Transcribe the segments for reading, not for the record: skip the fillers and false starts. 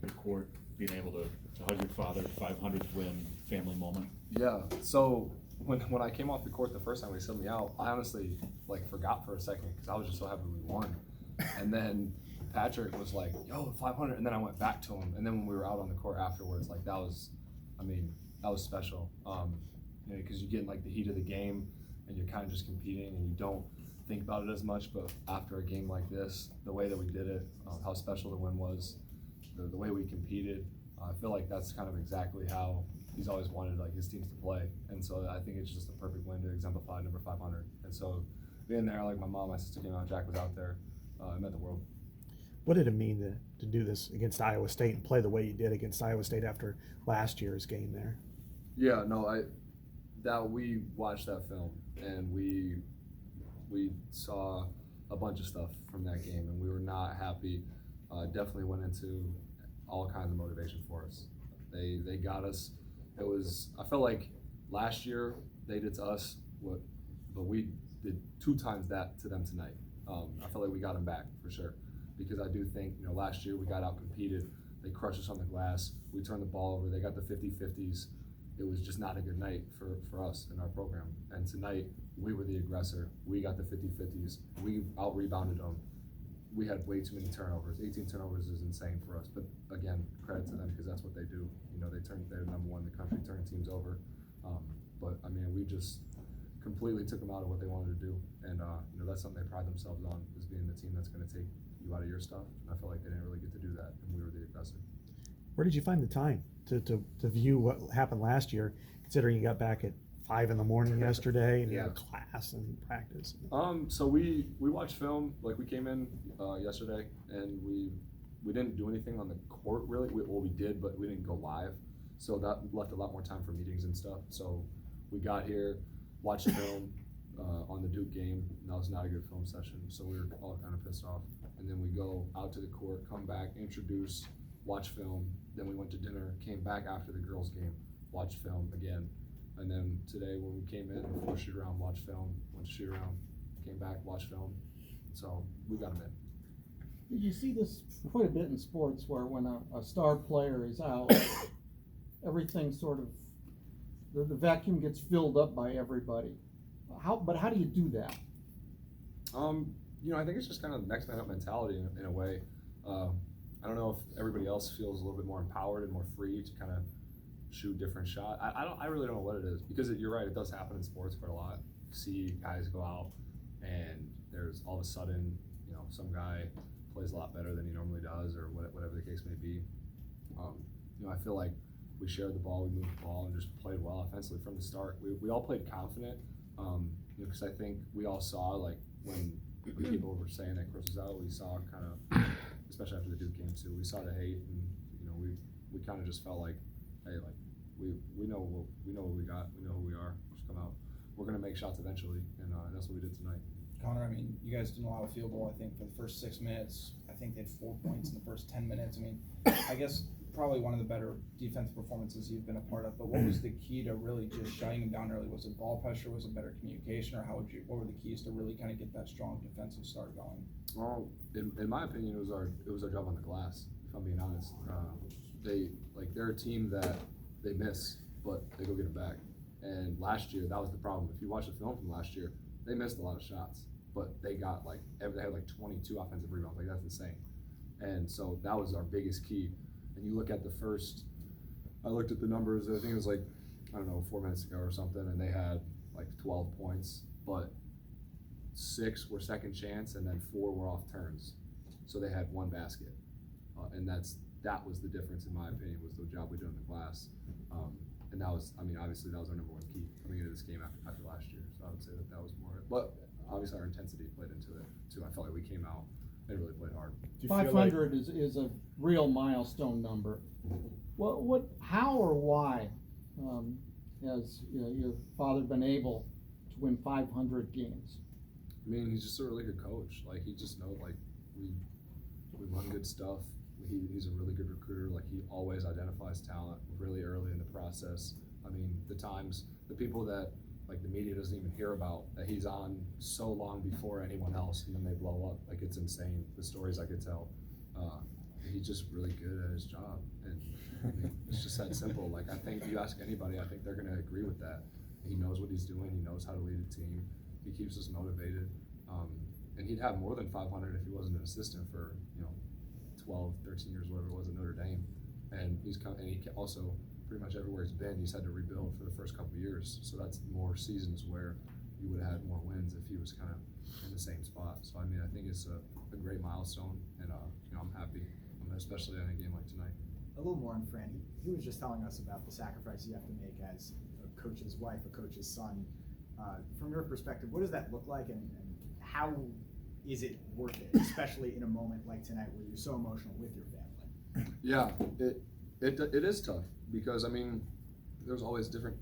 the court, being able to hug your father, 500th win, family moment? Yeah. So when I came off the court the first time they subbed me out, I honestly forgot for a second because I was just so happy we won. And then Patrick was like, "Yo, 500," and then I went back to him. And then when we were out on the court afterwards, that was special. Because you get in the heat of the game, and you're kind of just competing, and you don't think about it as much. But after a game like this, the way that we did it, how special the win was, the way we competed, I feel like that's kind of exactly how he's always wanted his teams to play. And so I think it's just a perfect win to exemplify number 500. And so being there, my mom, my sister came out, Jack was out there, it meant the world. What did it mean to do this against Iowa State and play the way you did against Iowa State after last year's game there? Yeah, no, we watched that film and we saw a bunch of stuff from that game and we were not happy. Definitely went into all kinds of motivation for us. They got us. I felt like last year they did to us but we did 2 times that to them tonight. I felt like we got them back for sure, because I do think, last year we got out competed. They crushed us on the glass. We turned the ball over. They got the 50-50s. It was just not a good night for us in our program. And tonight we were the aggressor. We got the 50-50s. We out-rebounded them. We had way too many turnovers. 18 turnovers is insane for us. But again, credit to them because that's what they do. They're number 1 in the country, turning teams over. But we just completely took them out of what they wanted to do. And that's something they pride themselves on, is being the team that's going to take you out of your stuff. And I felt like they didn't really get to do that, and we were the aggressor. Where did you find the time to view what happened last year, considering you got back at 5 a.m. yesterday and you had class and practice? So we watched film. We came in yesterday and we didn't do anything on the court really. We did, but we didn't go live. So that left a lot more time for meetings and stuff. So we got here, watched film on the Duke game. And that was not a good film session. So we were all kind of pissed off. And then we go out to the court, come back, introduce, watch film. Then we went to dinner, came back after the girls' game, watched film again. And then today when we came in before shoot around, watched film, went to shoot around, came back, watched film. So we got them in. You see this quite a bit in sports where when a star player is out, everything sort of, the vacuum gets filled up by everybody. But how do you do that? I think it's just kind of next man up mentality in a way. I don't know if everybody else feels a little bit more empowered and more free to kind of shoot different shots. I really don't know what it is, because you're right, it does happen in sports quite a lot. You see guys go out and there's all of a sudden, some guy plays a lot better than he normally does, or whatever the case may be. I feel like we shared the ball, we moved the ball, and just played well offensively from the start. We all played confident, because I think we all saw when people were saying that Chris was out, we saw kind of, especially after the Duke game too, we saw the hate, and we kind of just felt like, hey, we know what we got, we know who we are. Just come out. We're gonna make shots eventually, and that's what we did tonight. Connor, you guys didn't allow a field goal, I think, for the first 6 minutes. I think they had 4 points in the first 10 minutes. I guess probably one of the better defensive performances you've been a part of, but what was the key to really just shutting them down early? Was it ball pressure? Was it better communication? Or what were the keys to really kind of get that strong defensive start going? Well, in my opinion, it was our job on the glass, if I'm being honest. They're a team that they miss, but they go get it back. And last year, that was the problem. If you watch the film from last year, they missed a lot of shots, but they got they had 22 offensive rebounds. That's insane. And so that was our biggest key. And you look at I looked at the numbers, I think it was 4 minutes ago or something, and they had 12 points, but 6 were second chance, and then 4 were off turns. So they had 1 basket. And that was the difference, in my opinion, was the job we did on the glass. And that was, obviously that was our number 1 key coming into this game after last year. So I would say that was more, but obviously our intensity played into it too. I felt like we came out and really played hard. 500 is a real milestone number. How or why has your father been able to win 500 games? He's just a really good coach. He just knows, we run good stuff. He's a really good recruiter. He always identifies talent really early in the process. The people that the media doesn't even hear about, that he's on so long before anyone else, and then they blow up. It's insane, the stories I could tell. he's just really good at his job, and I mean, it's just that simple. Like, I think you ask anybody, I think they're gonna agree with that. He knows what he's doing. He knows how to lead a team. He keeps us motivated. And he'd have more than 500 if he wasn't an assistant for 12, 13 years, whatever it was at Notre Dame. And and he also pretty much everywhere he's been, he's had to rebuild for the first couple of years. So that's more seasons where you would have had more wins if he was kind of in the same spot. So I mean, I think it's a great milestone, and I'm happy, especially on a game like tonight. A little more on Fran. He was just telling us about the sacrifice you have to make as a coach's wife, a coach's son. From your perspective, what does that look like, and how is it worth it, especially in a moment like tonight where you're so emotional with your family? Yeah, it is tough, because I mean, there's always different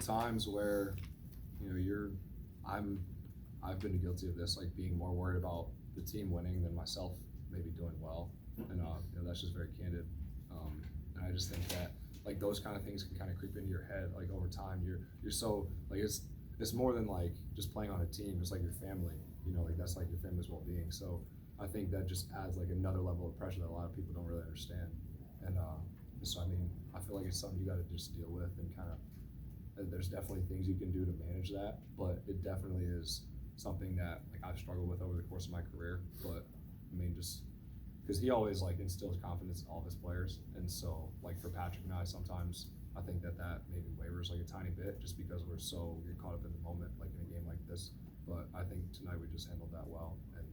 times where I've been guilty of this, like being more worried about the team winning than myself maybe doing well, and that's just very candid. And I just think that like those kind of things can kind of creep into your head, like over time. You're so like it's more than like just playing on a team. It's like your family, like that's like your family's well-being. So I think that just adds like another level of pressure that a lot of people don't really understand. And so I mean, I feel like it's something you got to just deal with, and kind of there's definitely things you can do to manage that, but it definitely is something that like I've struggled with over the course of my career. But I mean, just because he always like instills confidence in all of his players, and so like for Patrick and I, sometimes I think that maybe wavers like a tiny bit, just because we get caught up in the moment, like in a game like this. But I think tonight we just handled that well, and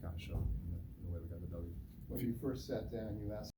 kind of showed in the way we got the W. When you first sat down, you asked